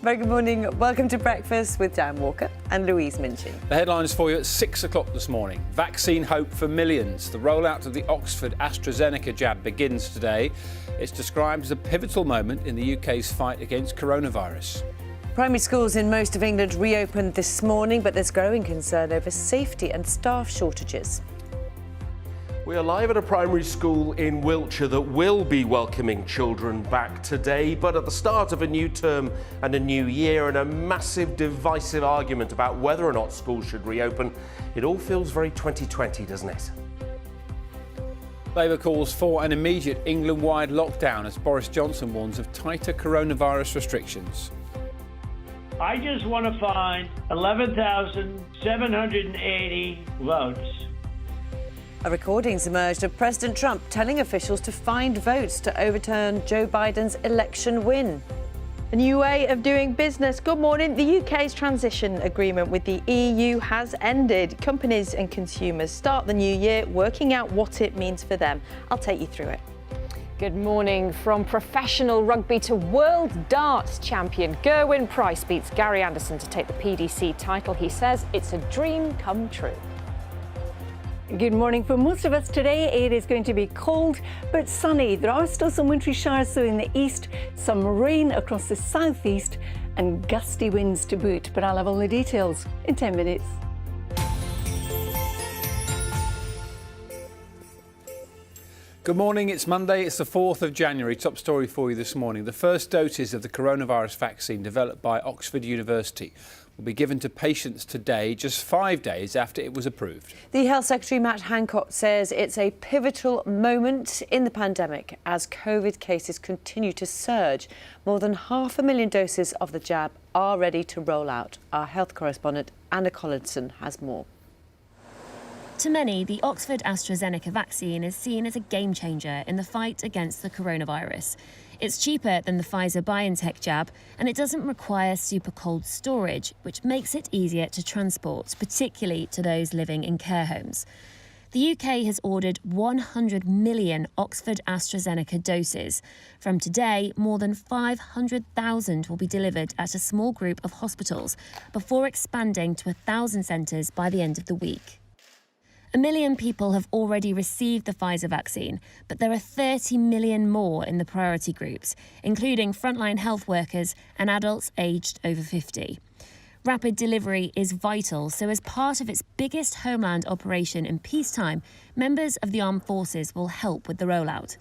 Very good morning. Welcome to Breakfast with Dan Walker and Louise Minchin. The headlines for you at 6 o'clock this morning. Vaccine hope for millions. The rollout of the Oxford AstraZeneca jab begins today. It's described as a pivotal moment in the UK's fight against coronavirus. Primary schools in most of England reopened this morning, but there's growing concern over safety and staff shortages. We are live at a primary school in Wiltshire that will be welcoming children back today, but at the start of a new term and a new year and a massive divisive argument about whether or not schools should reopen, it all feels very 2020, doesn't it? Labour calls for an immediate England-wide lockdown as Boris Johnson warns of tighter coronavirus restrictions. I just want to find 11,780 votes. A recording's emerged of President Trump telling officials to find votes to overturn Joe Biden's election win. A new way of doing business. Good morning. The UK's transition agreement with the EU has ended. Companies and consumers start the new year working out what it means for them. I'll take you through it. Good morning. From professional rugby to world darts champion, Gerwyn Price beats Gary Anderson to take the PDC title. He says it's a dream come true. Good morning. For most of us today, it is going to be cold but sunny. There are still some wintry showers though in the east, some rain across the southeast and gusty winds to boot. But I'll have all the details in 10 minutes. Good morning, it's Monday, it's the 4th of January. Top story for you this morning. The first doses of the coronavirus vaccine developed by Oxford University will be given to patients today, just 5 days after it was approved. The Health Secretary Matt Hancock says it's a pivotal moment in the pandemic as COVID cases continue to surge. More than 500,000 doses of the jab are ready to roll out. Our health correspondent Anna Collinson has more. To many, the Oxford AstraZeneca vaccine is seen as a game changer in the fight against the coronavirus. It's cheaper than the Pfizer-BioNTech jab, and it doesn't require super cold storage, which makes it easier to transport, particularly to those living in care homes. The UK has ordered 100 million Oxford AstraZeneca doses. From today, more than 500,000 will be delivered at a small group of hospitals before expanding to 1,000 centres by the end of the week. 1 million people have already received the Pfizer vaccine, but there are 30 million more in the priority groups, including frontline health workers and adults aged over 50. Rapid delivery is vital, so as part of its biggest homeland operation in peacetime, members of the armed forces will help with the rollout.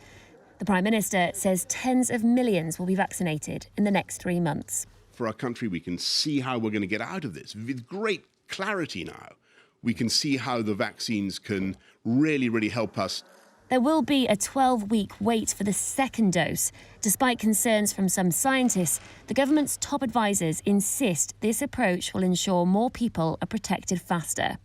The Prime Minister says tens of millions will be vaccinated in the next 3 months. For our country, we can see how we're going to get out of this with great clarity now. We can see how the vaccines can really help us. There will be a 12-week wait for the second dose. Despite concerns from some scientists, the government's top advisors insist this approach will ensure more people are protected faster.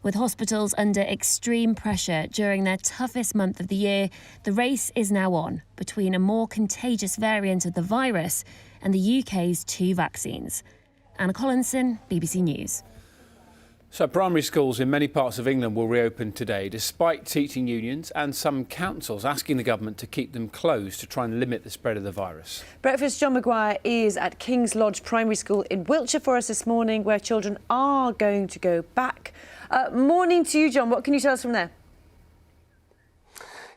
With hospitals under extreme pressure during their toughest month of the year, the race is now on between a more contagious variant of the virus and the UK's 2 vaccines. Anna Collinson, BBC News. So primary schools in many parts of England will reopen today, despite teaching unions and some councils asking the government to keep them closed to try and limit the spread of the virus. Breakfast John Maguire is at King's Lodge Primary School in Wiltshire for us this morning, where children are going to go back. Morning to you, John. What can you tell us from there?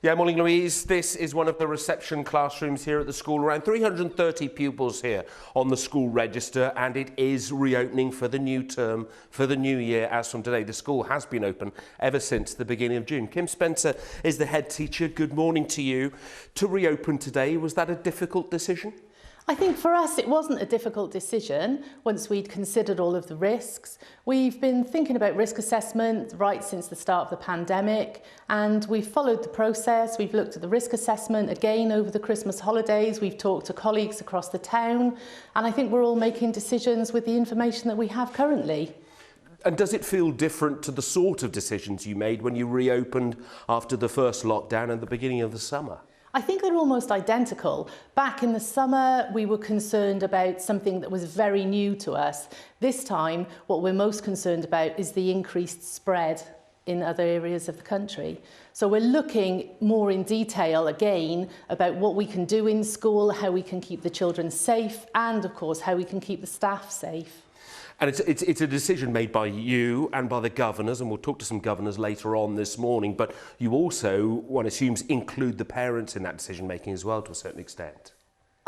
Yeah, morning, Louise. This is one of the reception classrooms here at the school. Around 330 pupils here on the school register, and it is reopening for the new term, for the new year as from today. The school has been open ever since the beginning of June. Kim Spencer is the head teacher. Good morning to you. To reopen today, was that a difficult decision? I think for us it wasn't a difficult decision once we'd considered all of the risks. We've been thinking about risk assessment right since the start of the pandemic, and we've followed the process. We've looked at the risk assessment again over the Christmas holidays. We've talked to colleagues across the town, and I think we're all making decisions with the information that we have currently. And does it feel different to the sort of decisions you made when you reopened after the first lockdown and the beginning of the summer? I think they're almost identical. Back in the summer, we were concerned about something that was very new to us. This time, what we're most concerned about is the increased spread. in other areas of the country. So we're looking more in detail again about what we can do in school, how we can keep the children safe, and of course how we can keep the staff safe. And it's a decision made by you and by the governors, and we'll talk to some governors later on this morning, but you also, one assumes, include the parents in that decision making as well to a certain extent.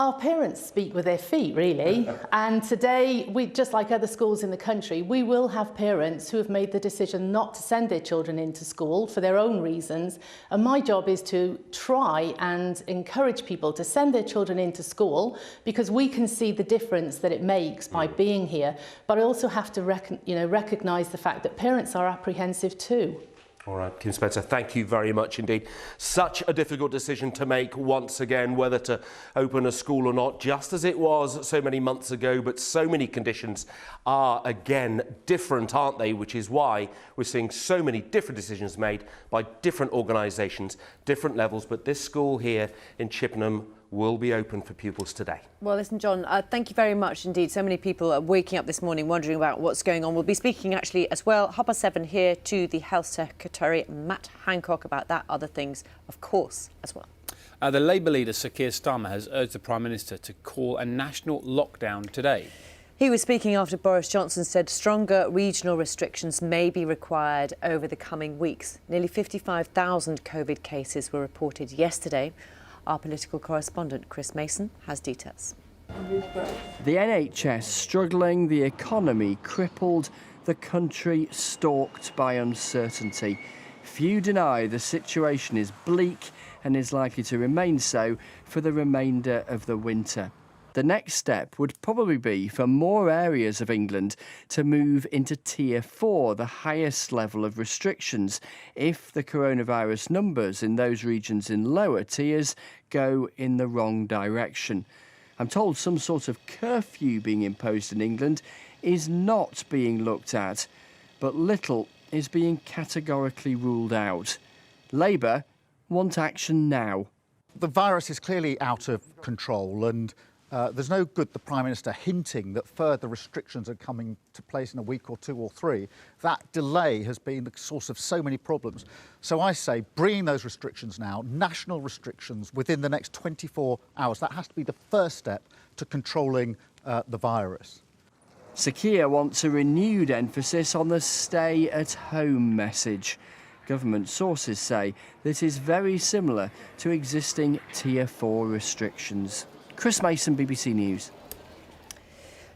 Our parents speak with their feet, really. And today, just like other schools in the country, we will have parents who have made the decision not to send their children into school for their own reasons. And my job is to try and encourage people to send their children into school because we can see the difference that it makes by being here. But I also have to recognise the fact that parents are apprehensive too. All right, Kim Spencer, thank you very much indeed. Such a difficult decision to make once again, whether to open a school or not, just as it was so many months ago, but so many conditions are again different, aren't they? Which is why we're seeing so many different decisions made by different organisations, different levels, but this school here in Chippenham will be open for pupils today. Well, listen, John, thank you very much indeed. So many people are waking up this morning wondering about what's going on. We'll be speaking actually as well, 7:30 here, to the Health Secretary, Matt Hancock, about that, other things, of course, as well. The Labour leader, Sir Keir Starmer, has urged the Prime Minister to call a national lockdown today. He was speaking after Boris Johnson said stronger regional restrictions may be required over the coming weeks. Nearly 55,000 COVID cases were reported yesterday. Our political correspondent, Chris Mason, has details. The NHS struggling, the economy crippled, the country stalked by uncertainty. Few deny the situation is bleak and is likely to remain so for the remainder of the winter. The next step would probably be for more areas of England to move into Tier 4, the highest level of restrictions, if the coronavirus numbers in those regions in lower tiers go in the wrong direction. I'm told some sort of curfew being imposed in England is not being looked at, but little is being categorically ruled out. Labour want action now. The virus is clearly out of control, and there's no good the Prime Minister hinting that further restrictions are coming to place in a week or two or three. That delay has been the source of so many problems. So I say bringing those restrictions now, national restrictions within the next 24 hours. That has to be the first step to controlling the virus. Sir Keir wants a renewed emphasis on the stay-at-home message. Government sources say this is very similar to existing Tier 4 restrictions. Chris Mason, BBC News.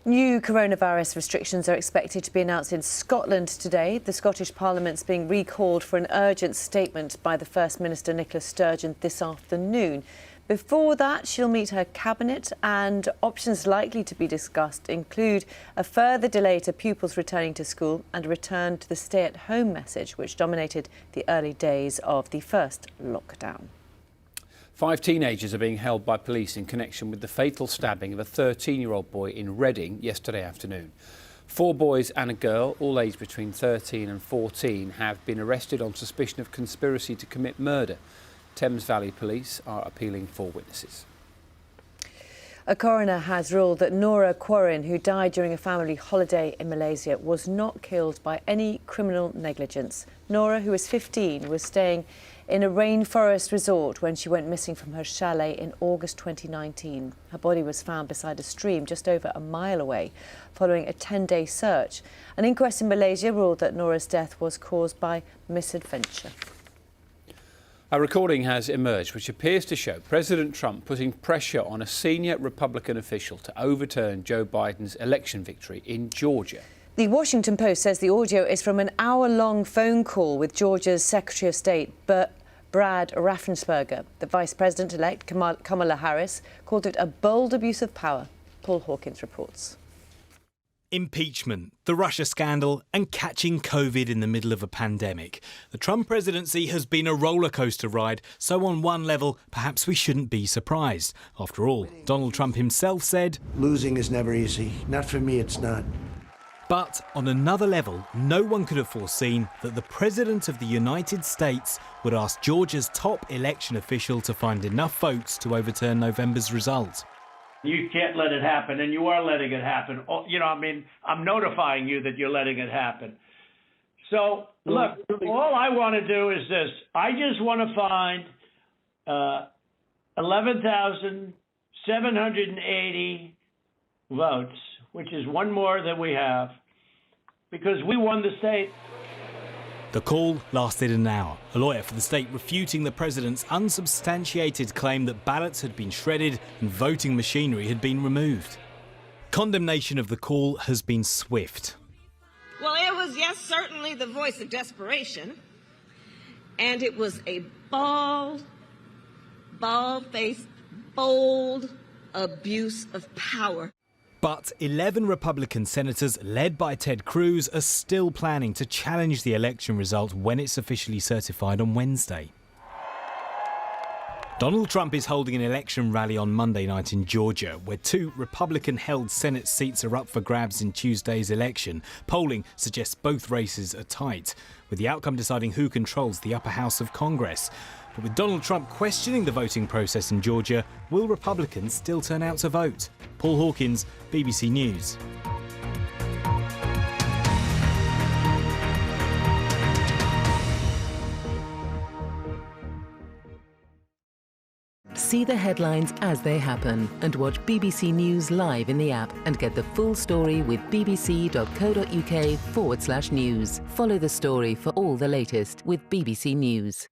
New coronavirus restrictions are expected to be announced in Scotland today. The Scottish Parliament's being recalled for an urgent statement by the First Minister Nicola Sturgeon this afternoon. Before that, she'll meet her cabinet, and options likely to be discussed include a further delay to pupils returning to school and a return to the stay-at-home message, which dominated the early days of the first lockdown. 5 teenagers are being held by police in connection with the fatal stabbing of a 13-year-old boy in Reading yesterday afternoon. 4 boys and a girl, all aged between 13 and 14, have been arrested on suspicion of conspiracy to commit murder. Thames Valley Police are appealing for witnesses. A coroner has ruled that Nora Quarin, who died during a family holiday in Malaysia, was not killed by any criminal negligence. Nora, who was 15, was staying in a rainforest resort when she went missing from her chalet in August 2019. Her body was found beside a stream just over a mile away following a 10-day search. An inquest in Malaysia ruled that Nora's death was caused by misadventure. A recording has emerged which appears to show President Trump putting pressure on a senior Republican official to overturn Joe Biden's election victory in Georgia. The Washington Post says the audio is from an hour-long phone call with Georgia's Secretary of State, Brad Raffensperger. The Vice President-elect, Kamala Harris, called it a bold abuse of power. Paul Hawkins reports. Impeachment, the Russia scandal and catching COVID in the middle of a pandemic. The Trump presidency has been a rollercoaster ride, so on one level, perhaps we shouldn't be surprised. After all, Donald Trump himself said, "Losing is never easy. Not for me, it's not." But on another level, no one could have foreseen that the President of the United States would ask Georgia's top election official to find enough votes to overturn November's result. You can't let it happen, and you are letting it happen. You know, I mean, I'm notifying you that you're letting it happen. So, look, all I want to do is this. I just want to find 11,780 votes, which is one more than we have, because we won the state. The call lasted an hour. A lawyer for the state refuting the president's unsubstantiated claim that ballots had been shredded and voting machinery had been removed. Condemnation of the call has been swift. Well, it was, yes, certainly the voice of desperation. And it was a bald-faced, bold abuse of power. But 11 Republican senators, led by Ted Cruz, are still planning to challenge the election result when it's officially certified on Wednesday. Donald Trump is holding an election rally on Monday night in Georgia, where 2 Republican-held Senate seats are up for grabs in Tuesday's election. Polling suggests both races are tight, with the outcome deciding who controls the upper house of Congress. But with Donald Trump questioning the voting process in Georgia, will Republicans still turn out to vote? Paul Hawkins, BBC News. See the headlines as they happen and watch BBC News live in the app and get the full story with bbc.co.uk/news. Follow the story for all the latest with BBC News.